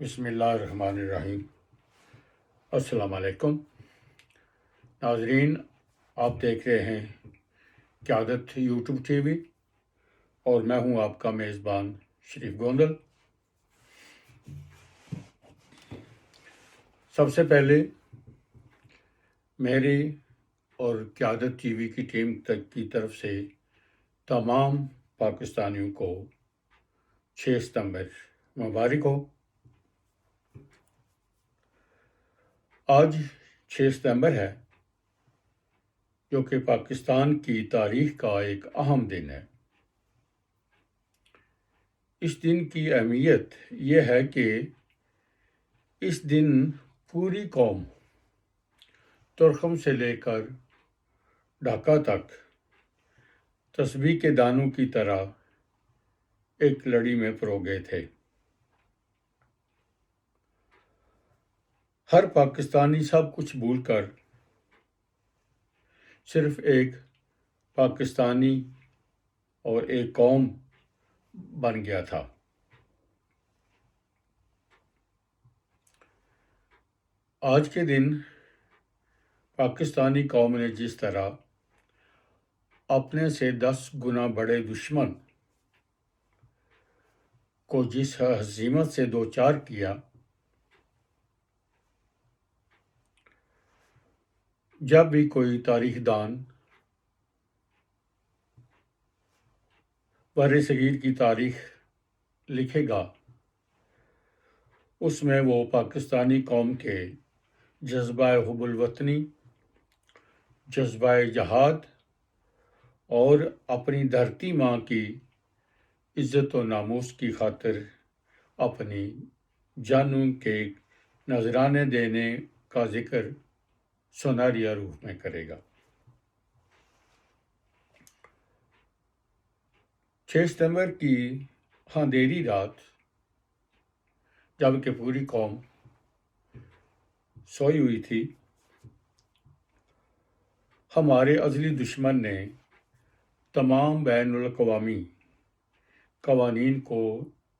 بسم اللہ الرحمن الرحیم۔ السلام علیکم ناظرین، آپ دیکھ رہے ہیں قیادت یوٹیوب ٹی وی اور میں ہوں آپ کا میزبان شریف گوندل۔ سب سے پہلے میری اور قیادت ٹی وی کی ٹیم کی طرف سے تمام پاکستانیوں کو 6 ستمبر مبارک ہو۔ آج 6 ستمبر ہے، جو کہ پاکستان کی تاریخ کا ایک اہم دن ہے۔ اس دن کی اہمیت یہ ہے کہ اس دن پوری قوم ترخم سے لے کر ڈھاکہ تک تسبیح کے دانوں کی طرح ایک لڑی میں پرو گئے تھے۔ ہر پاکستانی سب کچھ بھول کر صرف ایک پاکستانی اور ایک قوم بن گیا تھا۔ آج کے دن پاکستانی قوم نے جس طرح اپنے سے 10 گنا بڑے دشمن کو جس ہزیمت سے دوچار کیا، جب بھی کوئی تاریخ دان بر صغیر کی تاریخ لکھے گا، اس میں وہ پاکستانی قوم کے جذبہ حب الوطنی، جذبہ جہاد اور اپنی دھرتی ماں کی عزت و ناموس کی خاطر اپنی جانوں کے نذرانے دینے کا ذکر سوناریہ روح میں کرے گا۔ 6 ستمبر کی اندھیری رات، جب کہ پوری قوم سوئی ہوئی تھی، ہمارے ازلی دشمن نے تمام بین الاقوامی قوانین کو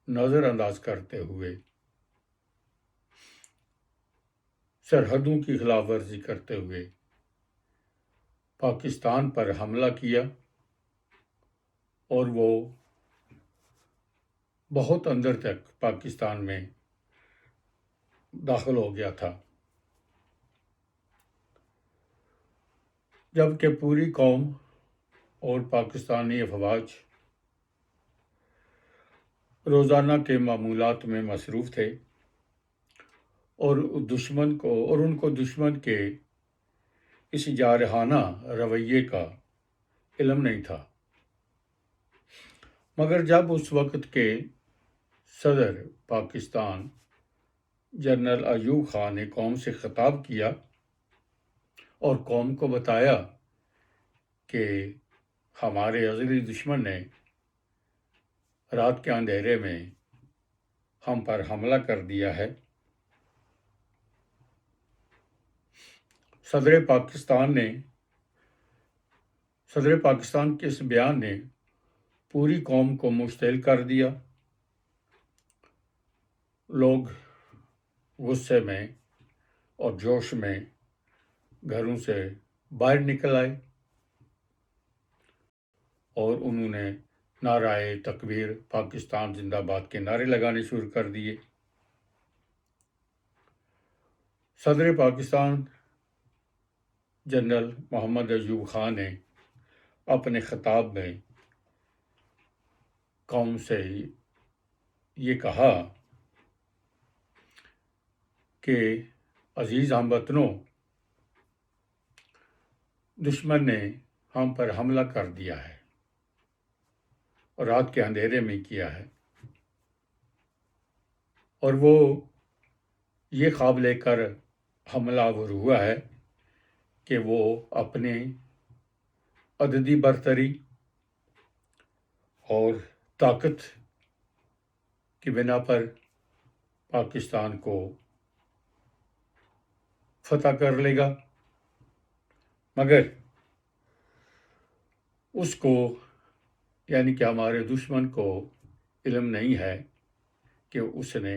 نظر انداز کرتے ہوئے، سرحدوں کی خلاف ورزی کرتے ہوئے پاکستان پر حملہ کیا، اور وہ بہت اندر تک پاکستان میں داخل ہو گیا تھا، جبکہ پوری قوم اور پاکستانی افواج روزانہ کے معمولات میں مصروف تھے، اور ان کو دشمن کے اس جارحانہ رویے کا علم نہیں تھا۔ مگر جب اس وقت کے صدر پاکستان جنرل ایوب خان نے قوم سے خطاب کیا اور قوم کو بتایا کہ ہمارے ازلی دشمن نے رات کے اندھیرے میں ہم پر حملہ کر دیا ہے، صدر پاکستان کے اس بیان نے پوری قوم کو مشتعل کر دیا۔ لوگ غصے میں اور جوش میں گھروں سے باہر نکل آئے، اور انہوں نے نعرہ تکبیر، پاکستان زندہ باد کے نعرے لگانے شروع کر دیے۔ صدر پاکستان جنرل محمد ایوب خان نے اپنے خطاب میں قوم سے یہ کہا کہ عزیز ہم وطنوں، دشمن نے ہم پر حملہ کر دیا ہے، اور رات کے اندھیرے میں کیا ہے، اور وہ یہ خواب لے کر حملہ آور ہوا ہے کہ وہ اپنے عددی برتری اور طاقت کی بنا پر پاکستان کو فتح کر لے گا، مگر اس کو، یعنی کہ ہمارے دشمن کو، علم نہیں ہے کہ اس نے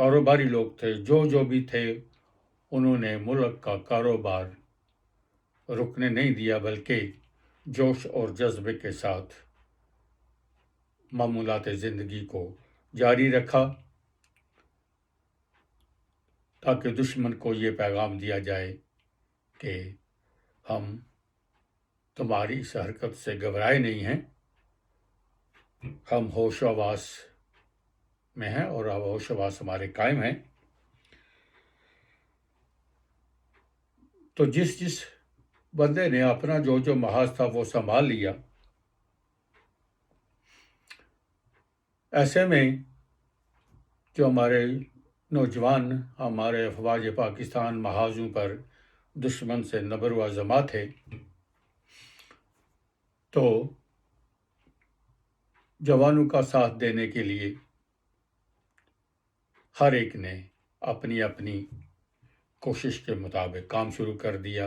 کاروباری لوگ تھے، جو بھی تھے، انہوں نے ملک کا کاروبار رکنے نہیں دیا، بلکہ جوش اور جذبے کے ساتھ معمولات زندگی کو جاری رکھا، تاکہ دشمن کو یہ پیغام دیا جائے کہ ہم تمہاری اس حرکت سے گھبرائے نہیں ہیں، ہم ہوش و حواس میں ہیں اور ہوش و حواس ہمارے قائم ہیں۔ تو جس بندے نے اپنا جو محاذ تھا وہ سنبھال لیا، ایسے میں جو ہمارے نوجوان ہمارے افواج پاکستان محاذوں پر دشمن سے نبرو آزما تھے، تو جوانوں کا ساتھ دینے کے لیے ہر ایک نے اپنی اپنی کوشش کے مطابق کام شروع کر دیا۔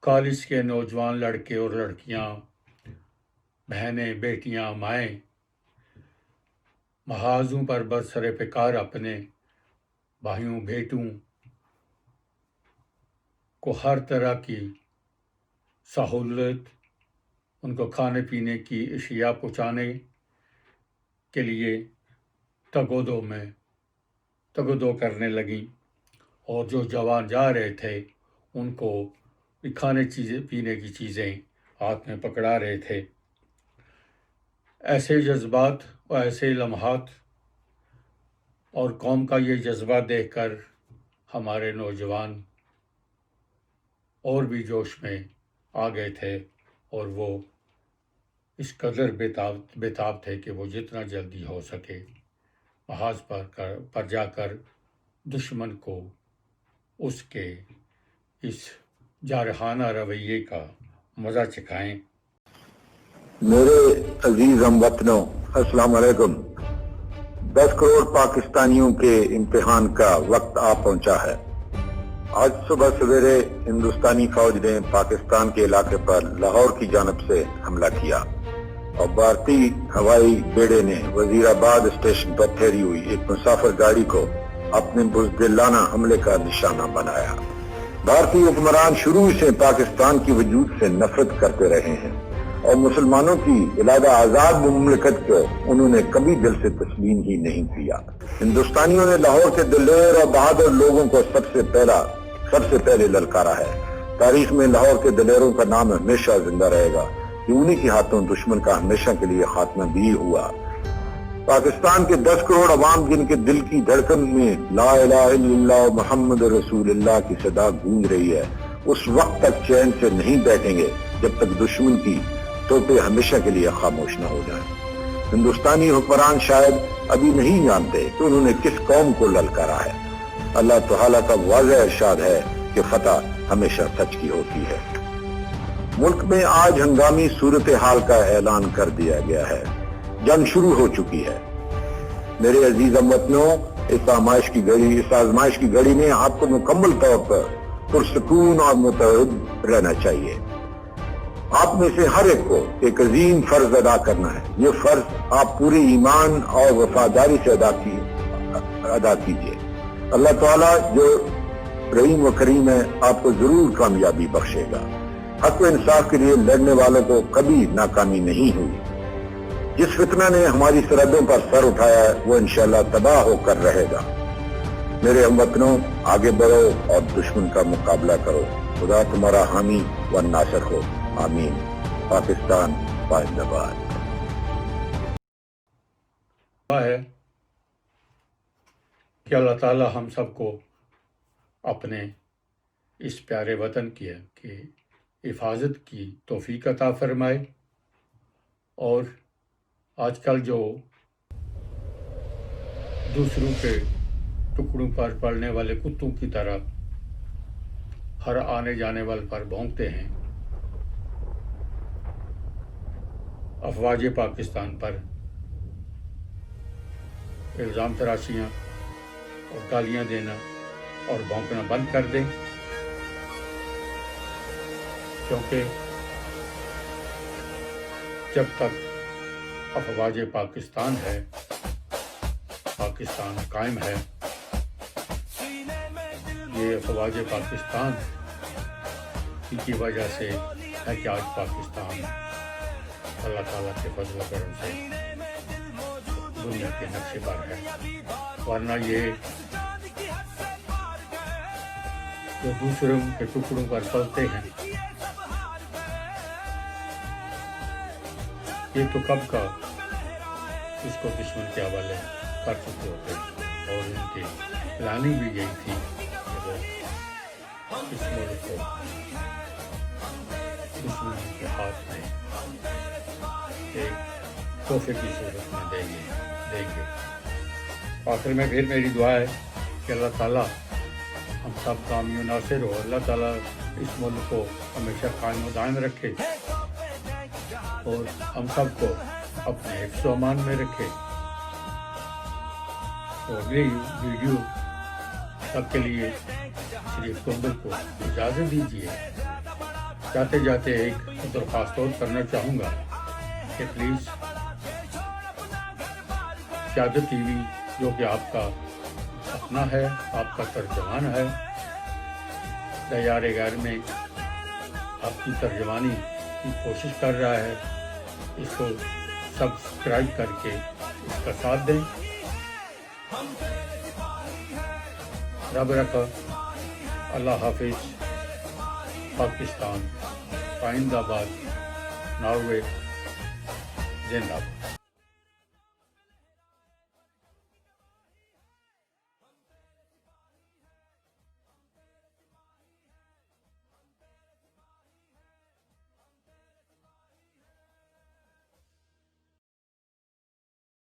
کالج کے نوجوان لڑکے اور لڑکیاں، بہنیں، بیٹیاں، مائیں محاذوں پر برسر پیکار اپنے بھائیوں بیٹوں کو ہر طرح کی سہولت، ان کو کھانے پینے کی اشیاء پہنچانے کے لیے تگ و دو کرنے لگیں، اور جو جوان جا رہے تھے ان کو کھانے پینے کی چیزیں ہاتھ میں پکڑا رہے تھے۔ ایسے جذبات اور ایسے لمحات اور قوم کا یہ جذبہ دیکھ کر ہمارے نوجوان اور بھی جوش میں آ گئے تھے، اور وہ اس قدر بےتاب تھے کہ وہ جتنا جلدی ہو سکے محاذ پر جا کر دشمن کو اس کے اس جارحانہ رویے کا مزہ چکھائیں۔ میرے عزیز ہم وطنوں، السلام علیکم۔ 10 کروڑ پاکستانیوں کے امتحان کا وقت آ پہنچا ہے۔ آج صبح سویرے ہندوستانی فوج نے پاکستان کے علاقے پر لاہور کی جانب سے حملہ کیا، اور بھارتی ہوائی بیڑے نے وزیر آباد اسٹیشن پر ٹھہری ہوئی ایک مسافر گاڑی کو اپنے بزدلانہ حملے کا نشانہ بنایا۔ بھارتی حکمران شروع سے پاکستان کی وجود سے نفرت کرتے رہے ہیں، اور مسلمانوں کی علیحدہ آزاد مملکت کو انہوں نے کبھی دل سے تسلیم ہی نہیں کیا۔ ہندوستانیوں نے لاہور کے دلیر اور بہادر لوگوں کو سب سے پہلے للکارا ہے۔ تاریخ میں لاہور کے دلیروں کا نام ہمیشہ زندہ رہے گا، کہ انہی کے ہاتھوں دشمن کا ہمیشہ کے لیے خاتمہ بھی ہوا۔ پاکستان کے 10 کروڑ عوام جن کے دل کی دھڑکن میں لا الہ الا اللہ محمد رسول اللہ کی صدا گونج رہی ہے، اس وقت تک چین سے نہیں بیٹھیں گے جب تک دشمن کی توپیں ہمیشہ کے لیے خاموش نہ ہو جائیں۔ ہندوستانی حکمران شاید ابھی نہیں جانتے کہ انہوں نے کس قوم کو للکارا ہے۔ اللہ تعالیٰ کا واضح ارشاد ہے کہ فتح ہمیشہ سچ کی ہوتی ہے۔ ملک میں آج ہنگامی صورتحال کا اعلان کر دیا گیا ہے۔ جنگ شروع ہو چکی ہے۔ میرے عزیز ہم وطنوں، اس آزمائش کی گھڑی میں آپ کو مکمل طور پر پرسکون اور متحد رہنا چاہیے۔ آپ میں سے ہر ایک کو ایک عظیم فرض ادا کرنا ہے۔ یہ فرض آپ پورے ایمان اور وفاداری سے ادا کیجیے۔ اللہ تعالیٰ جو رحیم و کریم ہے، آپ کو ضرور کامیابی بخشے گا۔ حق و انصاف کے لیے لڑنے والوں کو کبھی ناکامی نہیں ہوئی۔ جس فتنہ نے ہماری سرحدوں پر سر اٹھایا ہے وہ انشاءاللہ تباہ ہو کر رہے گا۔ میرے ہم وطنوں، آگے بڑھو اور دشمن کا مقابلہ کرو۔ خدا تمہارا حامی و ناصر ہو، آمین۔ پاکستان زندہ باد۔ ہے کہ اللہ تعالی ہم سب کو اپنے اس پیارے وطن کی حفاظت کی توفیق عطا فرمائے، اور آج کل جو دوسروں کے ٹکڑوں پر پڑنے والے کتوں کی طرح ہر آنے جانے والے پر بھونکتے ہیں، افواج پاکستان پر الزام تراشیاں اور گالیاں دینا اور بھونکنا بند کر دیں، کیونکہ جب تک افواج پاکستان ہے، پاکستان قائم ہے۔ یہ افواج پاکستان کی وجہ سے ہے کہ آج پاکستان اللہ تعالیٰ کے فضل و کرم سے دنیا کے نقشے پر ہے، ورنہ یہ جو دوسروں کے ٹکڑوں پر چلتے ہیں یہ تو کب کا اس کو دشمن کے حوالے کر چکے ہوتے ہیں، اور ان کی پلاننگ بھی یہی تھی کہ وہ اس ملک کو دشمن کے ہاتھ میں ایک تحفے کی صورت میں دیں گے۔ آخر میں پھر میری دعا ہے کہ اللہ تعالیٰ ہم سب کا حامی و ناصر ہو، اللہ تعالیٰ اس ملک کو ہمیشہ قائم و دائم رکھے اور ہم سب کو اپنے حفظ و امان میں رکھے۔ تو اگلی ویڈیو سب کے لیے شریف قندر کو اجازت دیجیے۔ جاتے جاتے ایک درخواست اور کرنا چاہوں گا کہ پلیز قیادت ٹی وی جو کہ آپ کا اپنا ہے، آپ کا ترجمان ہے، دیار غیر میں آپ کی ترجمانی کی کوشش کر رہا ہے، اس کو سبسکرائب کر کے اس کا ساتھ دیں۔ رب رکھا، اللہ حافظ۔ پاکستان، پائند آباد، ناروے، زندہ باد۔